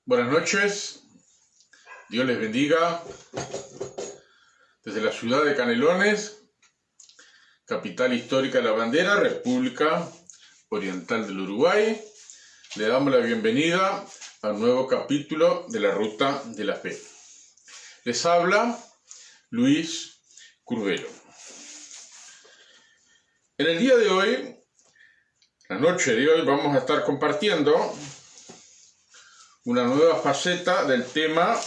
Buenas noches, Dios les bendiga. Desde la ciudad de Canelones, capital histórica de la bandera, República Oriental del Uruguay, le damos la bienvenida a un nuevo capítulo de la Ruta de la Fe. Les habla Luis Curvelo. En el día de hoy, la noche de hoy, vamos a estar compartiendo una nueva faceta del tema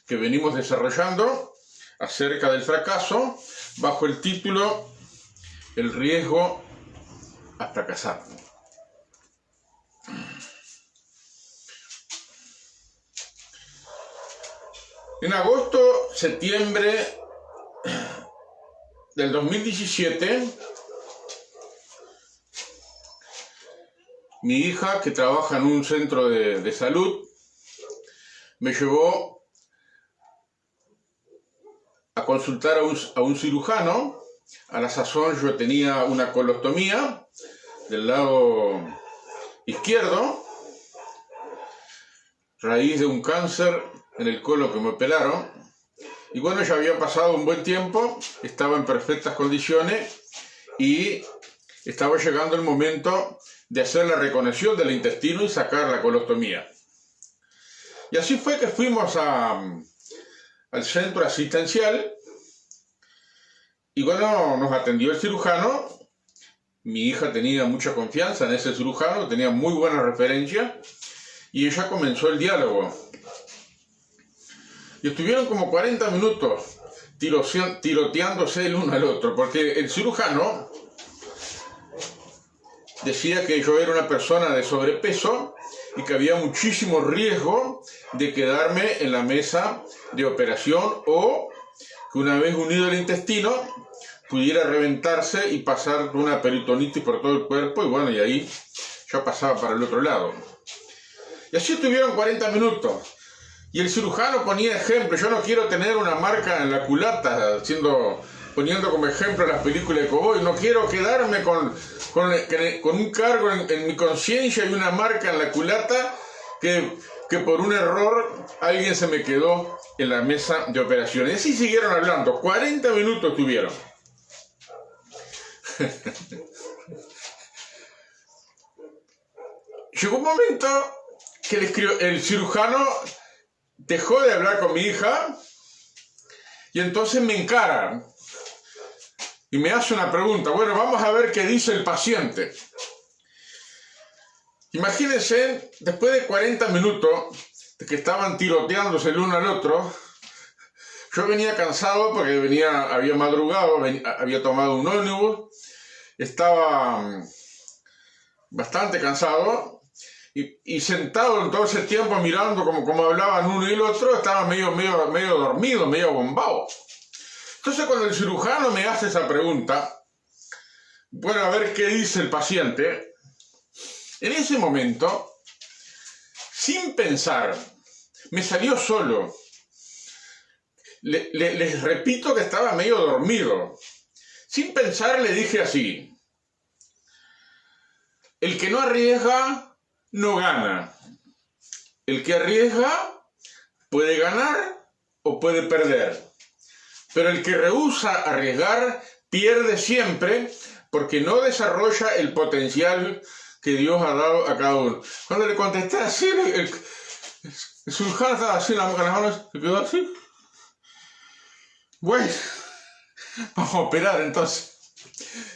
que venimos desarrollando acerca del fracaso bajo el título El riesgo a fracasar. En agosto, septiembre del 2017, mi hija, que trabaja en un centro de salud, me llevó a consultar a un cirujano. A la sazón yo tenía una colostomía del lado izquierdo, raíz de un cáncer en el colon que me operaron. Y bueno, ya había pasado un buen tiempo, estaba en perfectas condiciones y estaba llegando el momento de hacer la reconexión del intestino y sacar la colostomía. Y así fue que fuimos al centro asistencial y bueno, nos atendió el cirujano. Mi hija tenía mucha confianza en ese cirujano, tenía muy buena referencia y ella comenzó el diálogo. Y estuvieron como 40 minutos tiroteándose el uno al otro, porque el cirujano decía que yo era una persona de sobrepeso y que había muchísimo riesgo de quedarme en la mesa de operación o que una vez unido el intestino pudiera reventarse y pasar una peritonitis por todo el cuerpo y bueno, y ahí yo pasaba para el otro lado. Y así estuvieron 40 minutos. Y el cirujano ponía ejemplo. Yo no quiero tener una marca en la culata, poniendo como ejemplo las películas de cowboy. No quiero quedarme con un cargo en mi conciencia y una marca en la culata que por un error alguien se me quedó en la mesa de operaciones. Y así siguieron hablando. 40 minutos tuvieron. Llegó un momento que el cirujano dejó de hablar con mi hija y entonces me encara y me hace una pregunta. Bueno, vamos a ver qué dice el paciente. Imagínense, después de 40 minutos de que estaban tiroteándose el uno al otro, yo venía cansado porque había madrugado, había tomado un ómnibus, estaba bastante cansado. Y sentado en todo ese tiempo mirando como hablaban uno y el otro, estaba medio dormido, medio bombado. Entonces cuando el cirujano me hace esa pregunta, bueno, a ver qué dice el paciente, en ese momento, sin pensar, me salió solo. Les repito que estaba medio dormido. Sin pensar le dije así: el que no arriesga no gana. El que arriesga puede ganar o puede perder. Pero el que rehúsa arriesgar pierde siempre porque no desarrolla el potencial que Dios ha dado a cada uno. Cuando le contesté así, el cirujano estaba así, las manos se quedó así. Bueno, vamos a operar entonces.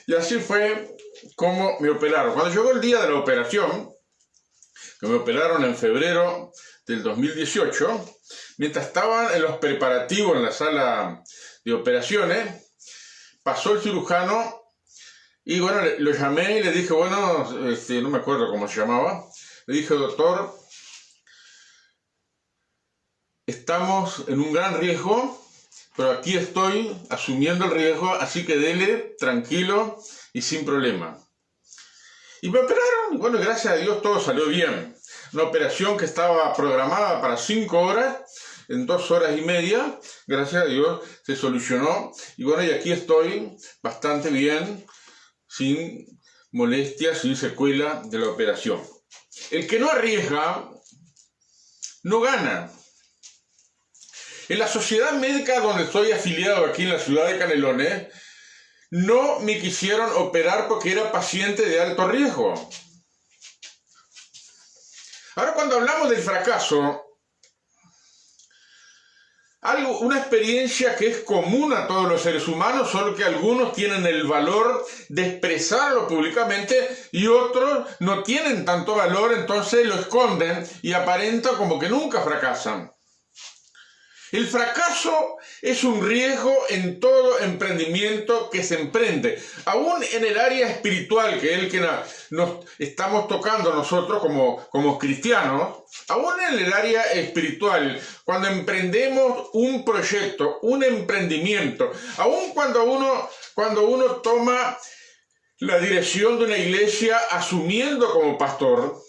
Y así fue como me operaron. Cuando llegó el día de la operación, que me operaron en febrero del 2018, mientras estaban en los preparativos en la sala de operaciones, pasó el cirujano y bueno, lo llamé y le dije, bueno, no me acuerdo cómo se llamaba, le dije: doctor, estamos en un gran riesgo, pero aquí estoy asumiendo el riesgo, así que dele tranquilo y sin problema. Y me operaron, y bueno, gracias a Dios todo salió bien. Una operación que estaba programada para 5 horas, en 2 horas y media, gracias a Dios se solucionó. Y bueno, y aquí estoy bastante bien, sin molestias, sin secuela de la operación. El que no arriesga no gana. En la sociedad médica donde estoy afiliado aquí en la ciudad de Canelones, no me quisieron operar porque era paciente de alto riesgo. Ahora, cuando hablamos del fracaso, una experiencia que es común a todos los seres humanos, solo que algunos tienen el valor de expresarlo públicamente y otros no tienen tanto valor, entonces lo esconden y aparenta como que nunca fracasan. El fracaso es un riesgo en todo emprendimiento que se emprende, aún en el área espiritual, que es el que nos estamos tocando nosotros como cristianos, aún en el área espiritual, cuando emprendemos un proyecto, un emprendimiento, aún cuando uno toma la dirección de una iglesia asumiendo como pastor,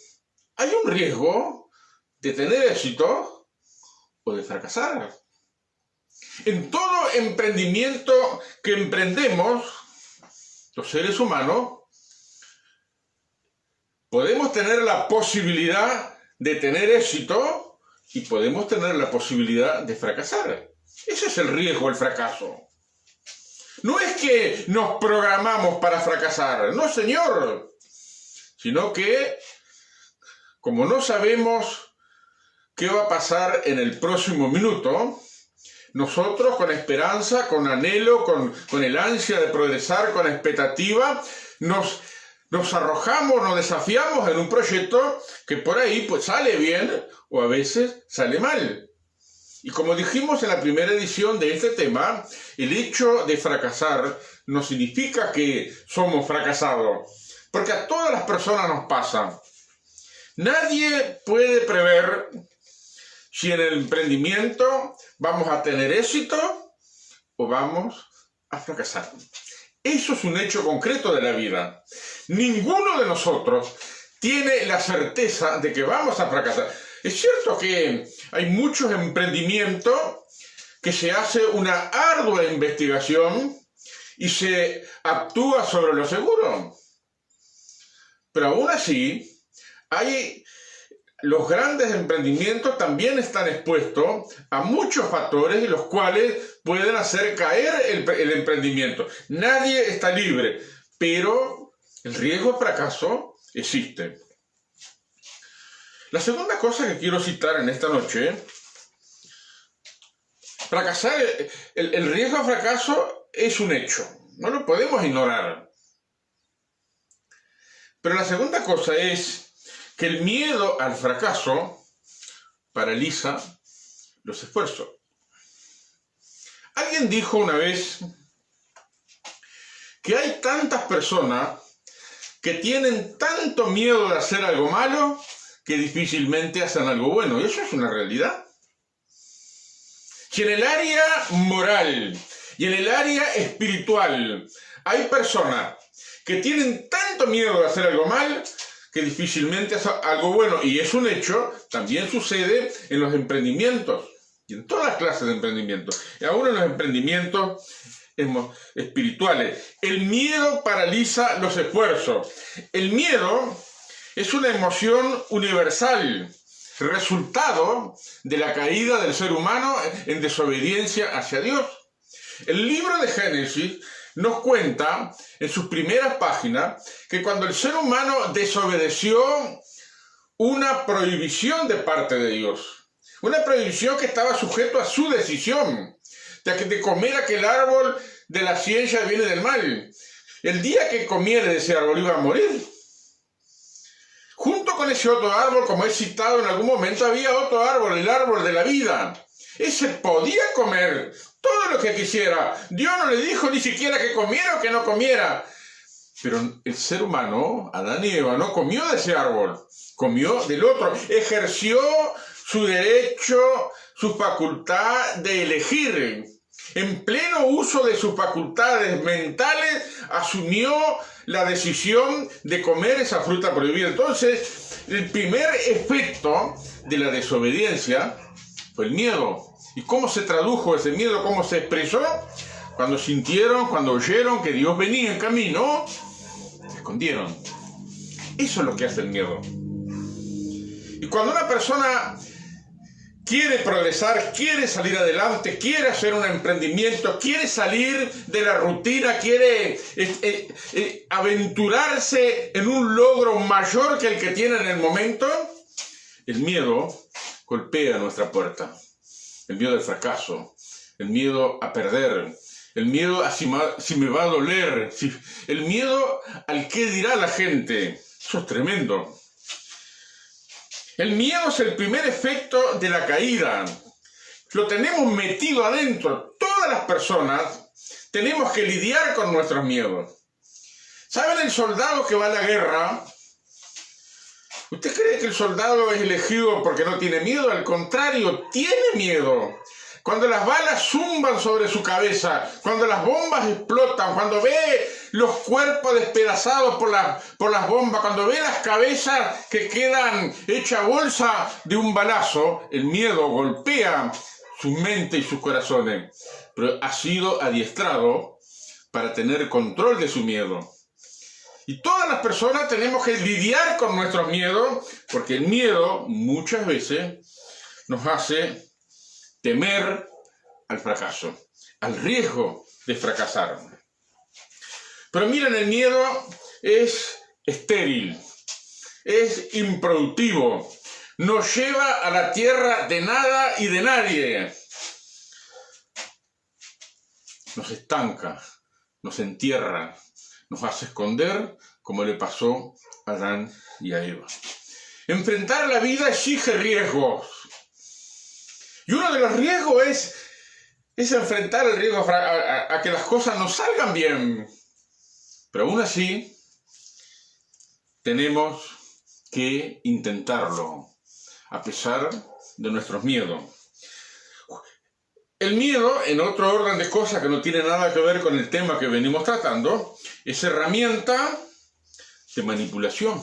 hay un riesgo de tener éxito o de fracasar. En todo emprendimiento que emprendemos, los seres humanos, podemos tener la posibilidad de tener éxito y podemos tener la posibilidad de fracasar. Ese es el riesgo del fracaso. No es que nos programamos para fracasar, no señor, sino que como no sabemos qué va a pasar en el próximo minuto, nosotros con esperanza, con anhelo, con el ansia de progresar, con expectativa, nos arrojamos, nos desafiamos en un proyecto que por ahí pues sale bien o a veces sale mal. Y como dijimos en la primera edición de este tema, el hecho de fracasar no significa que somos fracasados, porque a todas las personas nos pasa. Nadie puede prever si en el emprendimiento vamos a tener éxito o vamos a fracasar. Eso es un hecho concreto de la vida. Ninguno de nosotros tiene la certeza de que vamos a fracasar. Es cierto que hay muchos emprendimientos que se hace una ardua investigación y se actúa sobre lo seguro. Pero aún así, los grandes emprendimientos también están expuestos a muchos factores los cuales pueden hacer caer el emprendimiento. Nadie está libre, pero el riesgo de fracaso existe. La segunda cosa que quiero citar en esta noche, el riesgo de fracaso es un hecho, no lo podemos ignorar. Pero la segunda cosa es que el miedo al fracaso paraliza los esfuerzos. Alguien dijo una vez que hay tantas personas que tienen tanto miedo de hacer algo malo que difícilmente hacen algo bueno. Y eso es una realidad. Si en el área moral y en el área espiritual hay personas que tienen tanto miedo de hacer algo mal que difícilmente es algo bueno, y es un hecho, también sucede en los emprendimientos, y en todas las clases de emprendimientos, y aún en los emprendimientos espirituales. El miedo paraliza los esfuerzos. El miedo es una emoción universal, resultado de la caída del ser humano en desobediencia hacia Dios. El libro de Génesis nos cuenta en sus primeras páginas que cuando el ser humano desobedeció una prohibición de parte de Dios, una prohibición que estaba sujeto a su decisión, de comer aquel árbol de la ciencia del bien y del mal. El día que comiera de ese árbol iba a morir. Junto con ese otro árbol, como he citado en algún momento, había otro árbol, el árbol de la vida. Ese podía comer todo lo que quisiera. Dios no le dijo ni siquiera que comiera o que no comiera. Pero el ser humano, Adán y Eva, no comió de ese árbol, comió del otro. Ejerció su derecho, su facultad de elegir. En pleno uso de sus facultades mentales, asumió la decisión de comer esa fruta prohibida. Entonces, el primer efecto de la desobediencia fue el miedo. ¿Y cómo se tradujo ese miedo? ¿Cómo se expresó? Cuando sintieron, cuando oyeron que Dios venía en camino, se escondieron. Eso es lo que hace el miedo. Y cuando una persona quiere progresar, quiere salir adelante, quiere hacer un emprendimiento, quiere salir de la rutina, quiere aventurarse en un logro mayor que el que tiene en el momento, el miedo golpea nuestra puerta. El miedo al fracaso, el miedo a perder, el miedo a si me va a doler, el miedo al qué dirá la gente. Eso es tremendo. El miedo es el primer efecto de la caída. Lo tenemos metido adentro. Todas las personas tenemos que lidiar con nuestros miedos. ¿Saben el soldado que va a la guerra? ¿Usted cree que el soldado es elegido porque no tiene miedo? Al contrario, tiene miedo. Cuando las balas zumban sobre su cabeza, cuando las bombas explotan, cuando ve los cuerpos despedazados por las bombas, cuando ve las cabezas que quedan hechas bolsa de un balazo, el miedo golpea su mente y sus corazones. Pero ha sido adiestrado para tener control de su miedo. Y todas las personas tenemos que lidiar con nuestros miedos, porque el miedo muchas veces nos hace temer al fracaso, al riesgo de fracasar. Pero miren, el miedo es estéril, es improductivo, nos lleva a la tierra de nada y de nadie. Nos estanca, nos entierra, nos hace esconder, como le pasó a Adán y a Eva. Enfrentar la vida exige riesgos. Y uno de los riesgos es enfrentar el riesgo a que las cosas no salgan bien. Pero aún así, tenemos que intentarlo, a pesar de nuestros miedos. El miedo, en otro orden de cosas que no tiene nada que ver con el tema que venimos tratando, es herramienta de manipulación.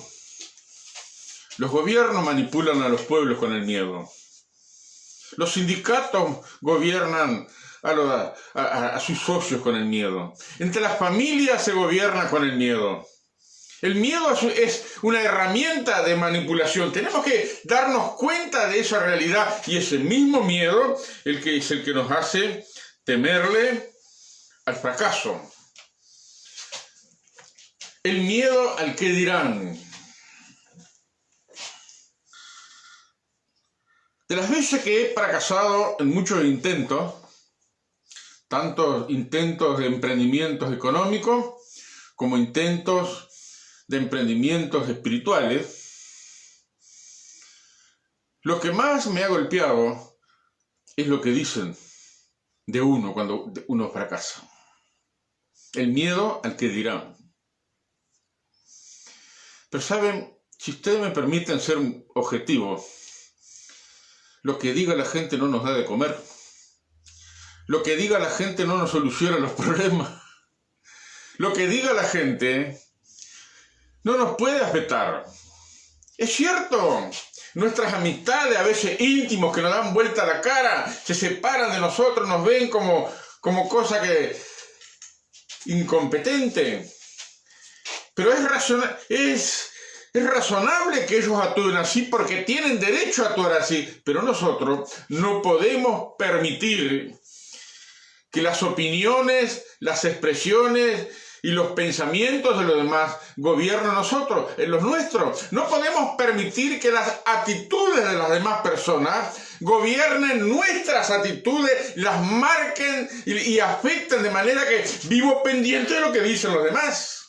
Los gobiernos manipulan a los pueblos con el miedo. Los sindicatos gobiernan a sus socios con el miedo. Entre las familias se gobierna con el miedo. El miedo es una herramienta de manipulación. Tenemos que darnos cuenta de esa realidad, y ese mismo miedo es el que nos hace temerle al fracaso. El miedo al qué dirán. De las veces que he fracasado en muchos intentos, tanto intentos de emprendimientos económicos como intentos de emprendimientos espirituales, lo que más me ha golpeado es lo que dicen de uno cuando uno fracasa. El miedo al que dirán. Pero saben, si ustedes me permiten ser objetivo, lo que diga la gente no nos da de comer. Lo que diga la gente no nos soluciona los problemas. Lo que diga la gente no nos puede afectar. Es cierto, nuestras amistades, a veces íntimos, que nos dan vuelta a la cara, se separan de nosotros, nos ven como cosa que incompetente. Pero es razonable que ellos actúen así porque tienen derecho a actuar así. Pero nosotros no podemos permitir que las opiniones, las expresiones y los pensamientos de los demás gobiernen nosotros, en los nuestros. No podemos permitir que las actitudes de las demás personas gobiernen nuestras actitudes, las marquen y afecten de manera que vivo pendiente de lo que dicen los demás.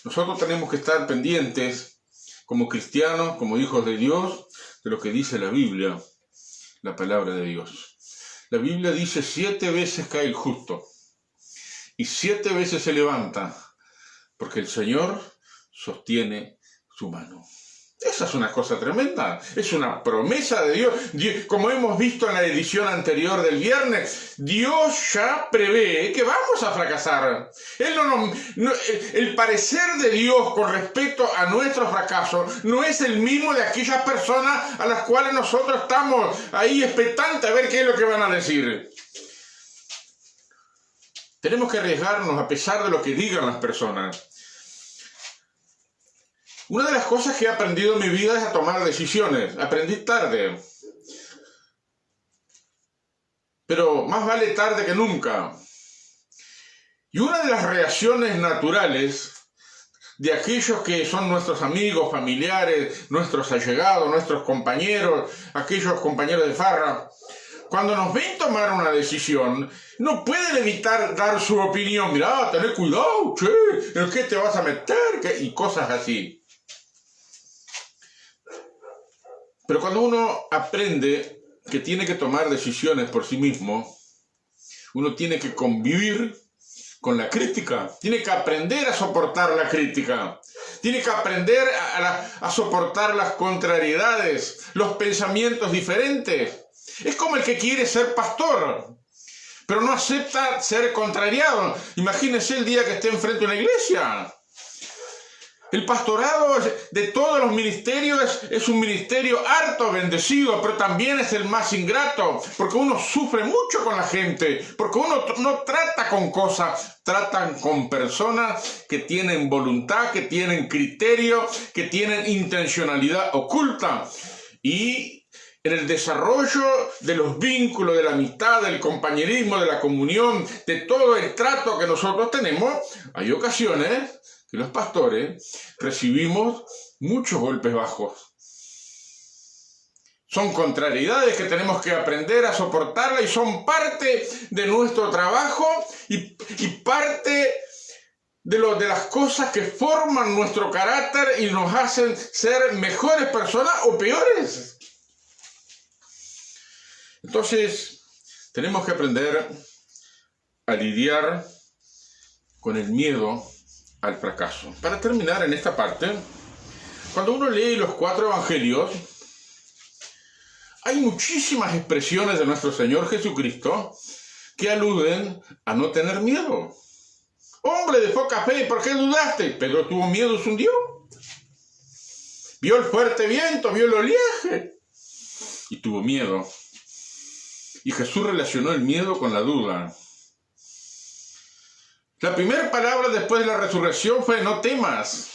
Nosotros tenemos que estar pendientes, como cristianos, como hijos de Dios, de lo que dice la Biblia, la palabra de Dios. La Biblia dice 7 veces cae el justo y 7 veces se levanta, porque el Señor sostiene su mano. Esa es una cosa tremenda, es una promesa de Dios. Como hemos visto en la edición anterior del viernes, Dios ya prevé que vamos a fracasar. El parecer de Dios con respecto a nuestro fracaso no es el mismo de aquellas personas a las cuales nosotros estamos ahí expectantes a ver qué es lo que van a decir. Tenemos que arriesgarnos a pesar de lo que digan las personas. Una de las cosas que he aprendido en mi vida es a tomar decisiones. Aprendí tarde. Pero más vale tarde que nunca. Y una de las reacciones naturales de aquellos que son nuestros amigos, familiares, nuestros allegados, nuestros compañeros, aquellos compañeros de farra, cuando nos ven tomar una decisión, no pueden evitar dar su opinión. Mirá, tenés cuidado, che, ¿en qué te vas a meter? Y cosas así. Pero cuando uno aprende que tiene que tomar decisiones por sí mismo, uno tiene que convivir con la crítica, tiene que aprender a soportar la crítica, tiene que aprender a soportar las contrariedades, los pensamientos diferentes. Es como el que quiere ser pastor, pero no acepta ser contrariado. Imagínense el día que esté enfrente de una iglesia. El pastorado de todos los ministerios es un ministerio harto bendecido, pero también es el más ingrato, porque uno sufre mucho con la gente, porque uno no trata con cosas, tratan con personas que tienen voluntad, que tienen criterio, que tienen intencionalidad oculta. Y en el desarrollo de los vínculos, de la amistad, del compañerismo, de la comunión, de todo el trato que nosotros tenemos, hay ocasiones que los pastores recibimos muchos golpes bajos. Son contrariedades que tenemos que aprender a soportarla y son parte de nuestro trabajo y parte de las cosas que forman nuestro carácter y nos hacen ser mejores personas o peores. Entonces, tenemos que aprender a lidiar con el miedo al fracaso. Para terminar en esta parte, cuando uno lee los 4 evangelios, hay muchísimas expresiones de nuestro Señor Jesucristo que aluden a no tener miedo. Hombre de poca fe, ¿por qué dudaste? Pedro tuvo miedo y se hundió. Vio el fuerte viento, vio el oleaje y tuvo miedo. Y Jesús relacionó el miedo con la duda. La primera palabra después de la resurrección fue no temas.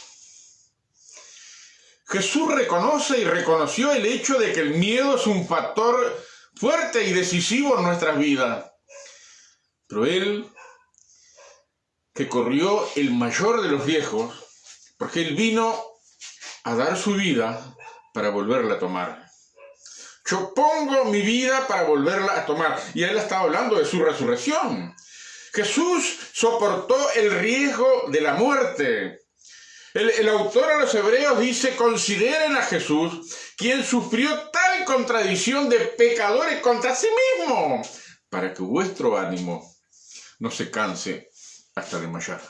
Jesús reconoce y reconoció el hecho de que el miedo es un factor fuerte y decisivo en nuestras vidas. Pero Él, que corrió el mayor de los riesgos, porque Él vino a dar su vida para volverla a tomar. Yo pongo mi vida para volverla a tomar. Y Él estaba hablando de su resurrección. Jesús soportó el riesgo de la muerte. El autor a los Hebreos dice, consideren a Jesús, quien sufrió tal contradicción de pecadores contra sí mismo, para que vuestro ánimo no se canse hasta desmayar.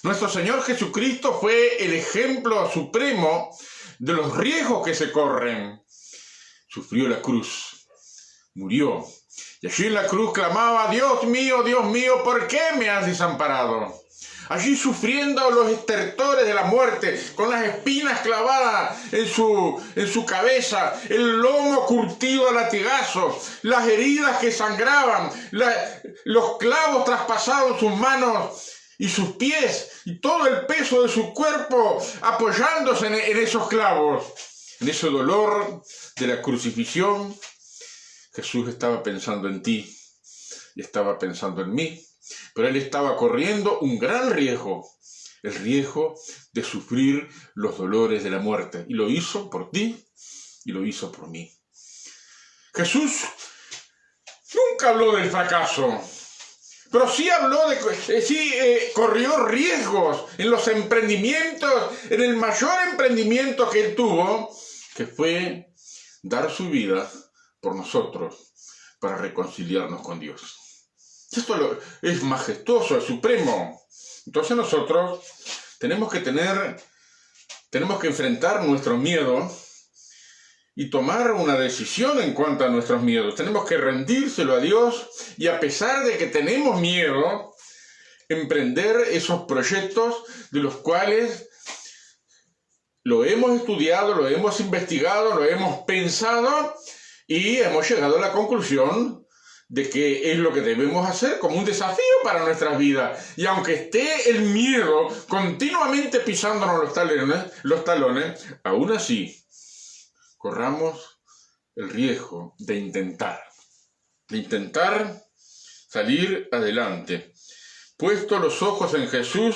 Nuestro Señor Jesucristo fue el ejemplo supremo de los riesgos que se corren. Sufrió la cruz, murió. Y allí en la cruz clamaba, Dios mío, ¿por qué me has desamparado? Allí sufriendo los estertores de la muerte, con las espinas clavadas en su cabeza, el lomo curtido a latigazos, las heridas que sangraban, los clavos traspasados en sus manos y sus pies, y todo el peso de su cuerpo apoyándose en esos clavos, en ese dolor de la crucifixión. Jesús estaba pensando en ti y estaba pensando en mí, pero Él estaba corriendo un gran riesgo, el riesgo de sufrir los dolores de la muerte. Y lo hizo por ti y lo hizo por mí. Jesús nunca habló del fracaso, pero sí corrió riesgos en los emprendimientos, en el mayor emprendimiento que Él tuvo, que fue dar su vida por nosotros para reconciliarnos con Dios. Esto es majestuoso, es supremo. Entonces nosotros tenemos que enfrentar nuestro miedo y tomar una decisión en cuanto a nuestros miedos. Tenemos que rendírselo a Dios y, a pesar de que tenemos miedo, emprender esos proyectos de los cuales lo hemos estudiado, lo hemos investigado, lo hemos pensado y hemos llegado a la conclusión de que es lo que debemos hacer como un desafío para nuestras vidas. Y aunque esté el miedo continuamente pisándonos los talones, aún así corramos el riesgo de intentar salir adelante, puesto los ojos en Jesús,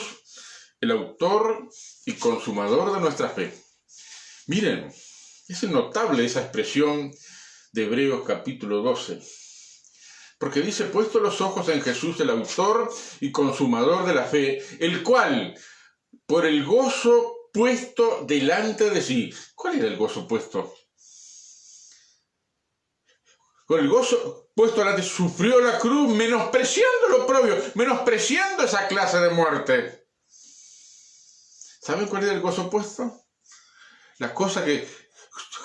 el autor y consumador de nuestra fe. Miren, es notable esa expresión de Hebreos capítulo 12, porque dice, puesto los ojos en Jesús, el autor y consumador de la fe, el cual, por el gozo puesto delante de sí. ¿Cuál era el gozo puesto? Con el gozo puesto delante, sufrió la cruz, menospreciando lo propio, menospreciando esa clase de muerte. ¿Saben cuál era el gozo puesto? La cosa que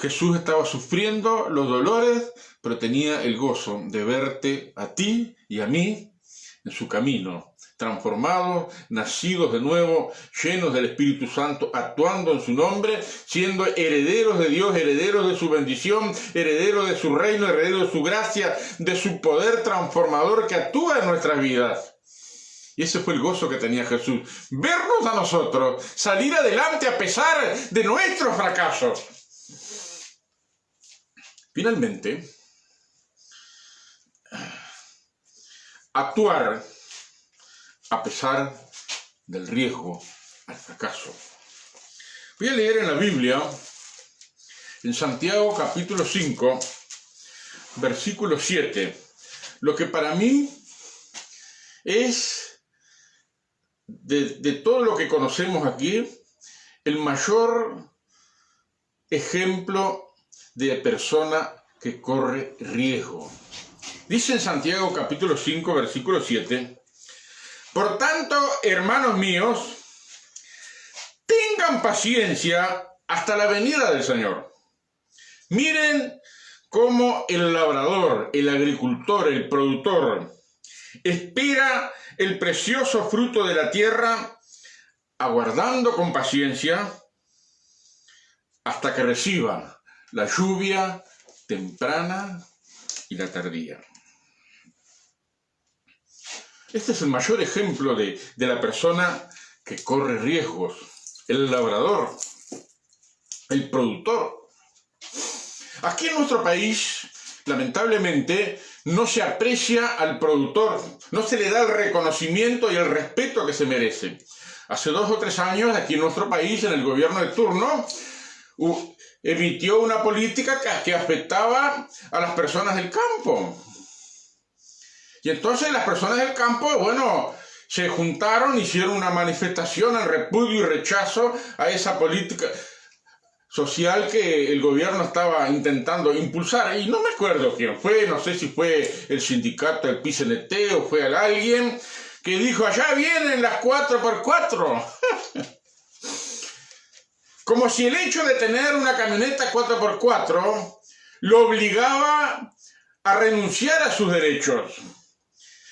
Jesús estaba sufriendo, los dolores, pero tenía el gozo de verte a ti y a mí en su camino, transformados, nacidos de nuevo, llenos del Espíritu Santo, actuando en su nombre, siendo herederos de Dios, herederos de su bendición, herederos de su reino, herederos de su gracia, de su poder transformador que actúa en nuestras vidas. Y ese fue el gozo que tenía Jesús, vernos a nosotros, salir adelante a pesar de nuestros fracasos. Finalmente, actuar a pesar del riesgo al fracaso. Voy a leer en la Biblia, en Santiago capítulo 5, versículo 7, lo que para mí es, de todo lo que conocemos aquí, el mayor ejemplo de persona que corre riesgo. Dice en Santiago capítulo 5, versículo 7, por tanto, hermanos míos, tengan paciencia hasta la venida del Señor. Miren cómo el labrador, el agricultor, el productor, espera el precioso fruto de la tierra, aguardando con paciencia hasta que reciba la lluvia temprana y la tardía. Este es el mayor ejemplo de la persona que corre riesgos, el labrador, el productor. Aquí en nuestro país, lamentablemente, no se aprecia al productor, no se le da el reconocimiento y el respeto que se merece. Hace 2 o 3 años, aquí en nuestro país, en el gobierno de turno, emitió una política que afectaba a las personas del campo. Y entonces las personas del campo, bueno, se juntaron, hicieron una manifestación en repudio y rechazo a esa política social que el gobierno estaba intentando impulsar. Y no me acuerdo quién fue, no sé si fue el sindicato del PCNT o fue alguien que dijo, allá vienen las 4x4. Como si el hecho de tener una camioneta 4x4 lo obligaba a renunciar a sus derechos.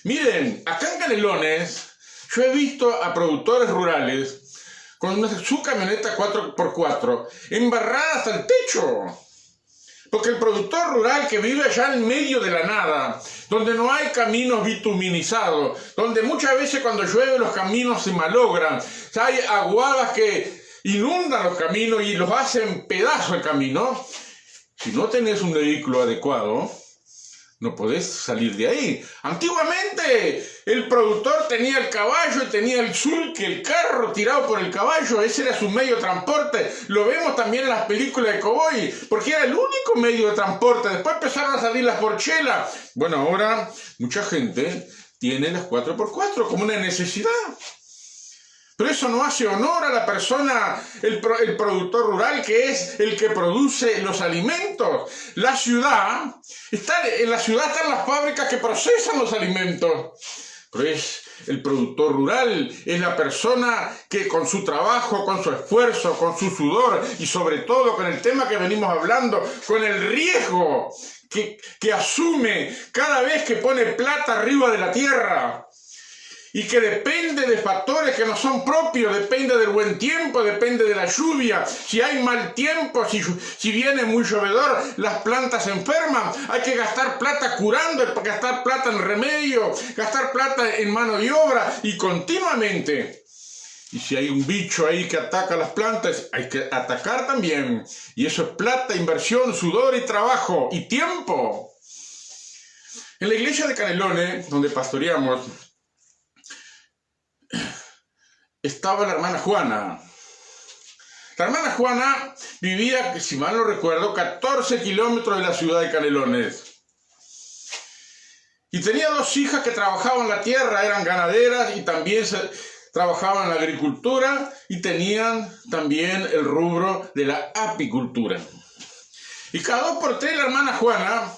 Miren, acá en Canelones, yo he visto a productores rurales con su camioneta 4x4 embarrada hasta el techo. Porque el productor rural que vive allá en medio de la nada, donde no hay caminos bituminizados, donde muchas veces cuando llueve los caminos se malogran, hay aguadas que inundan los caminos y los hacen pedazos el camino, si no tenés un vehículo adecuado, no podés salir de ahí. Antiguamente el productor tenía el caballo y tenía el sulky, el carro tirado por el caballo, ese era su medio de transporte. Lo vemos también en las películas de cowboy, porque era el único medio de transporte. Después empezaron a salir las porchelas. Bueno, ahora mucha gente tiene las 4x4 como una necesidad. Pero eso no hace honor a la persona, el productor rural, que es el que produce los alimentos. En la ciudad están las fábricas que procesan los alimentos. Pero es el productor rural, es la persona que con su trabajo, con su esfuerzo, con su sudor y sobre todo con el tema que venimos hablando, con el riesgo que asume cada vez que pone plata arriba de la tierra, y que depende de factores que no son propios, depende del buen tiempo, depende de la lluvia. Si hay mal tiempo, si viene muy llovedor, las plantas se enferman. Hay que gastar plata curando, gastar plata en remedio, gastar plata en mano de obra y continuamente. Y si hay un bicho ahí que ataca las plantas, hay que atacar también. Y eso es plata, inversión, sudor y trabajo y tiempo. En la iglesia de Canelones, donde pastoreamos, estaba la hermana Juana. La hermana Juana vivía, si mal no recuerdo, 14 kilómetros de la ciudad de Canelones. Y tenía 2 hijas que trabajaban la tierra, eran ganaderas y también trabajaban en la agricultura y tenían también el rubro de la apicultura. Y cada 2 por 3 la hermana Juana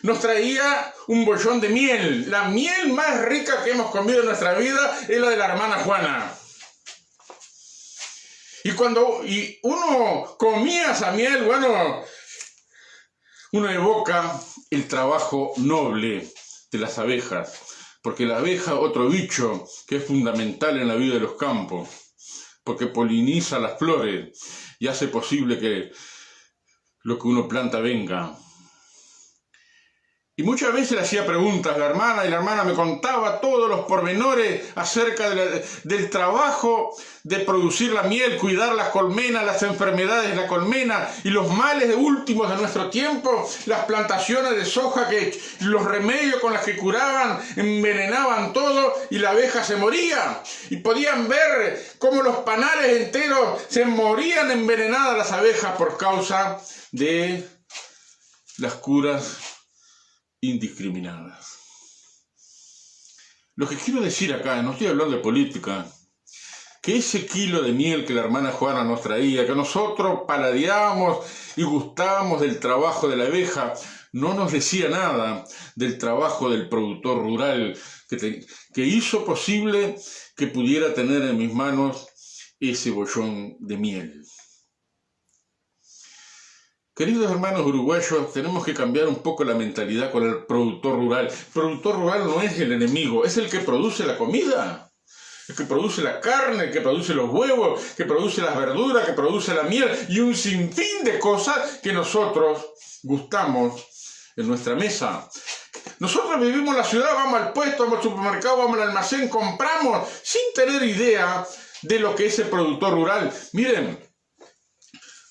nos traía un bollón de miel. La miel más rica que hemos comido en nuestra vida es la de la hermana Juana. Y cuando uno comía esa miel, bueno, uno evoca el trabajo noble de las abejas, porque la abeja, otro bicho que es fundamental en la vida de los campos, porque poliniza las flores y hace posible que lo que uno planta venga. Y muchas veces le hacía preguntas a la hermana, y la hermana me contaba todos los pormenores acerca del trabajo de producir la miel, cuidar las colmenas, las enfermedades de la colmena y los males últimos de nuestro tiempo, las plantaciones de soja, los remedios con los que curaban, envenenaban todo y la abeja se moría. Y podían ver cómo los panales enteros se morían envenenadas las abejas por causa de las curas indiscriminadas. Lo que quiero decir acá, no estoy hablando de política, que ese kilo de miel que la hermana Juana nos traía, que nosotros paladeábamos y gustábamos del trabajo de la abeja, no nos decía nada del trabajo del productor rural que hizo posible que pudiera tener en mis manos ese bollón de miel. Queridos hermanos uruguayos, tenemos que cambiar un poco la mentalidad con el productor rural. El productor rural no es el enemigo, es el que produce la comida, el que produce la carne, el que produce los huevos, que produce las verduras, que produce la miel y un sinfín de cosas que nosotros gustamos en nuestra mesa. Nosotros vivimos en la ciudad, vamos al puesto, vamos al supermercado, vamos al almacén, compramos sin tener idea de lo que es el productor rural. Miren,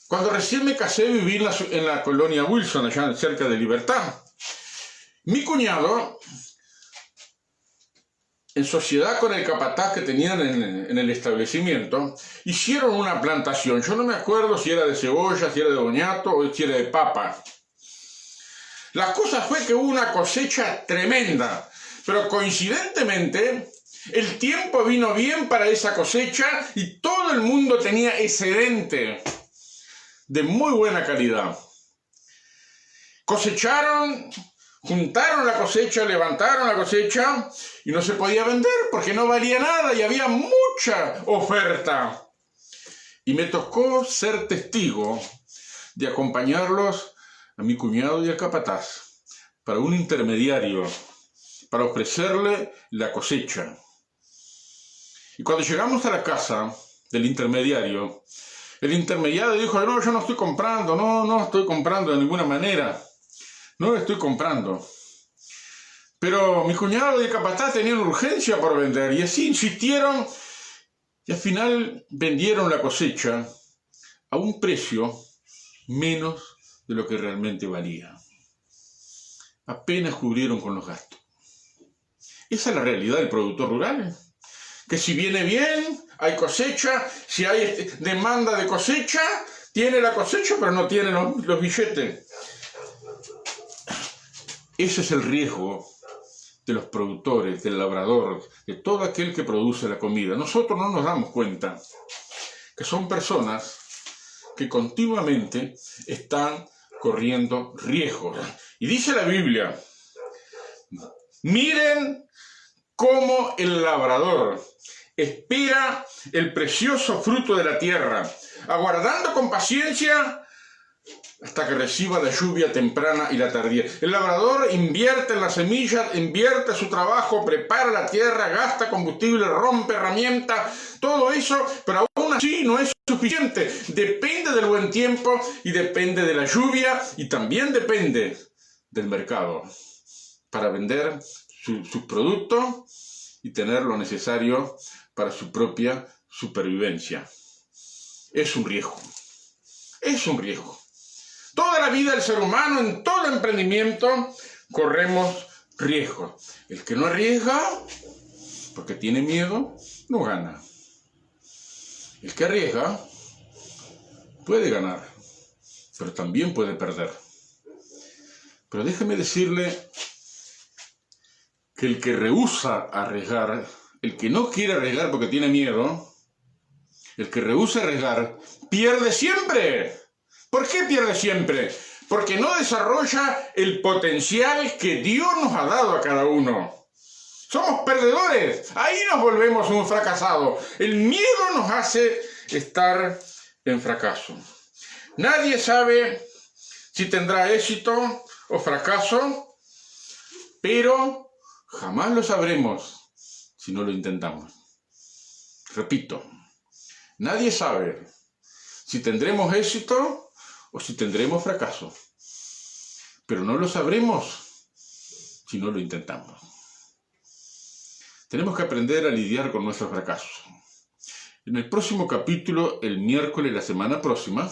cuando recién me casé viví en la colonia Wilson, allá cerca de Libertad. Mi cuñado, en sociedad con el capataz que tenían en el establecimiento, hicieron una plantación. Yo no me acuerdo si era de cebolla, si era de boñato o si era de papa. La cosa fue que hubo una cosecha tremenda, pero coincidentemente el tiempo vino bien para esa cosecha y todo el mundo tenía excedente de muy buena calidad. Cosecharon, juntaron la cosecha, levantaron la cosecha y no se podía vender porque no valía nada y había mucha oferta. Y me tocó ser testigo de acompañarlos a mi cuñado y al capataz para un intermediario, para ofrecerle la cosecha. Y cuando llegamos a la casa del intermediario, el intermediario dijo, no, yo no estoy comprando, no estoy comprando de ninguna manera, no estoy comprando. Pero mi cuñado y el capataz tenían urgencia por vender y así insistieron y al final vendieron la cosecha a un precio menos de lo que realmente valía. Apenas cubrieron con los gastos. Esa es la realidad del productor rural. Que si viene bien, hay cosecha, si hay demanda de cosecha, tiene la cosecha, pero no tiene los billetes. Ese es el riesgo de los productores, del labrador, de todo aquel que produce la comida. Nosotros no nos damos cuenta que son personas que continuamente están corriendo riesgos. Y dice la Biblia, miren cómo el labrador espera el precioso fruto de la tierra, aguardando con paciencia hasta que reciba la lluvia temprana y la tardía. El labrador invierte en las semillas, invierte su trabajo, prepara la tierra, gasta combustible, rompe herramientas, todo eso, pero aún así no es suficiente. Depende del buen tiempo y depende de la lluvia y también depende del mercado para vender sus productos y tener lo necesario para su propia supervivencia. Es un riesgo. Es un riesgo. Toda la vida del ser humano, en todo emprendimiento, corremos riesgos. El que no arriesga, porque tiene miedo, no gana. El que arriesga puede ganar, pero también puede perder. Pero déjeme decirle que el que rehúsa arriesgar, el que no quiere arriesgar porque tiene miedo, el que rehúsa arriesgar, pierde siempre. ¿Por qué pierde siempre? Porque no desarrolla el potencial que Dios nos ha dado a cada uno. Somos perdedores. Ahí nos volvemos un fracasado. El miedo nos hace estar en fracaso. Nadie sabe si tendrá éxito o fracaso, pero jamás lo sabremos si no lo intentamos. Repito, nadie sabe si tendremos éxito o si tendremos fracaso, pero no lo sabremos si no lo intentamos. Tenemos que aprender a lidiar con nuestros fracasos. En el próximo capítulo, el miércoles de la semana próxima,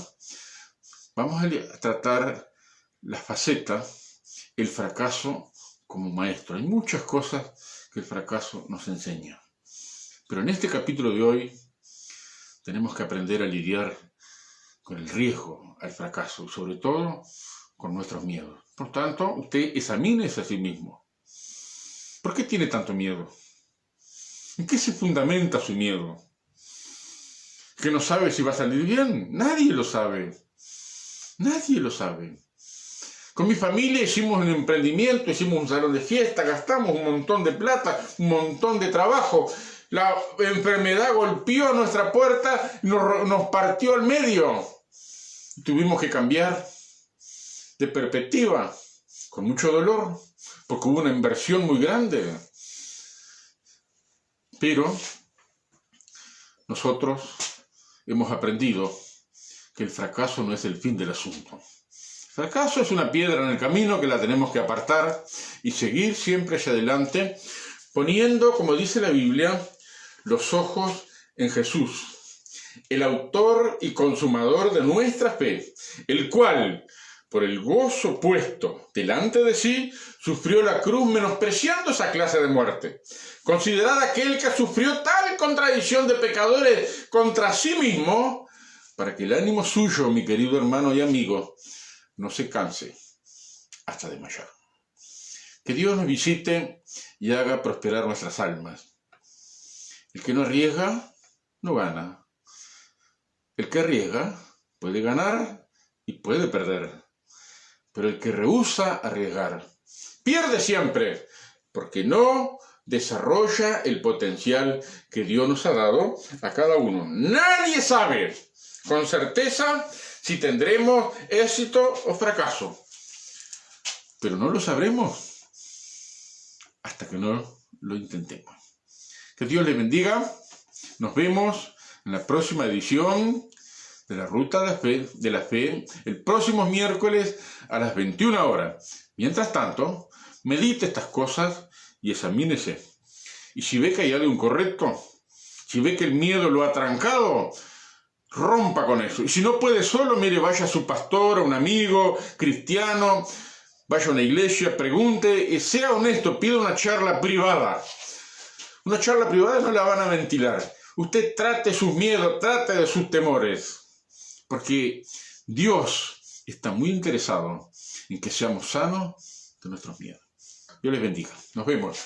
vamos a tratar la faceta, el fracaso como maestro. Hay muchas cosas que el fracaso nos enseña. Pero en este capítulo de hoy, tenemos que aprender a lidiar con el riesgo al fracaso, y sobre todo con nuestros miedos. Por tanto, usted examínese a sí mismo. ¿Por qué tiene tanto miedo? ¿En qué se fundamenta su miedo? ¿Que no sabe si va a salir bien? Nadie lo sabe. Nadie lo sabe. Con mi familia hicimos un emprendimiento, hicimos un salón de fiesta, gastamos un montón de plata, un montón de trabajo. La enfermedad golpeó a nuestra puerta, nos partió al medio. Tuvimos que cambiar de perspectiva, con mucho dolor, porque hubo una inversión muy grande. Pero nosotros hemos aprendido que el fracaso no es el fin del asunto. El fracaso es una piedra en el camino que la tenemos que apartar y seguir siempre hacia adelante, poniendo, como dice la Biblia, los ojos en Jesús, el autor y consumador de nuestra fe, el cual, por el gozo puesto delante de sí, sufrió la cruz menospreciando esa clase de muerte. Considerad aquel que sufrió tal contradicción de pecadores contra sí mismo, para que el ánimo suyo, mi querido hermano y amigo, no se canse hasta desmayar. Que Dios nos visite y haga prosperar nuestras almas. El que no arriesga, no gana. El que arriesga puede ganar y puede perder. Pero el que rehúsa arriesgar, pierde siempre, porque no desarrolla el potencial que Dios nos ha dado a cada uno. Nadie sabe con certeza si tendremos éxito o fracaso. Pero no lo sabremos hasta que no lo intentemos. Que Dios les bendiga. Nos vemos en la próxima edición de la Ruta de la Fe, el próximo miércoles a las 21 horas. Mientras tanto, medite estas cosas y examínese. Y si ve que hay algo incorrecto, si ve que el miedo lo ha trancado, rompa con eso. Y si no puede solo, mire, vaya a su pastor, a un amigo cristiano, vaya a una iglesia, pregunte y sea honesto, pida una charla privada. Una charla privada no la van a ventilar. Usted trate sus miedos, trate de sus temores. Porque Dios está muy interesado en que seamos sanos de nuestros miedos. Dios les bendiga. Nos vemos.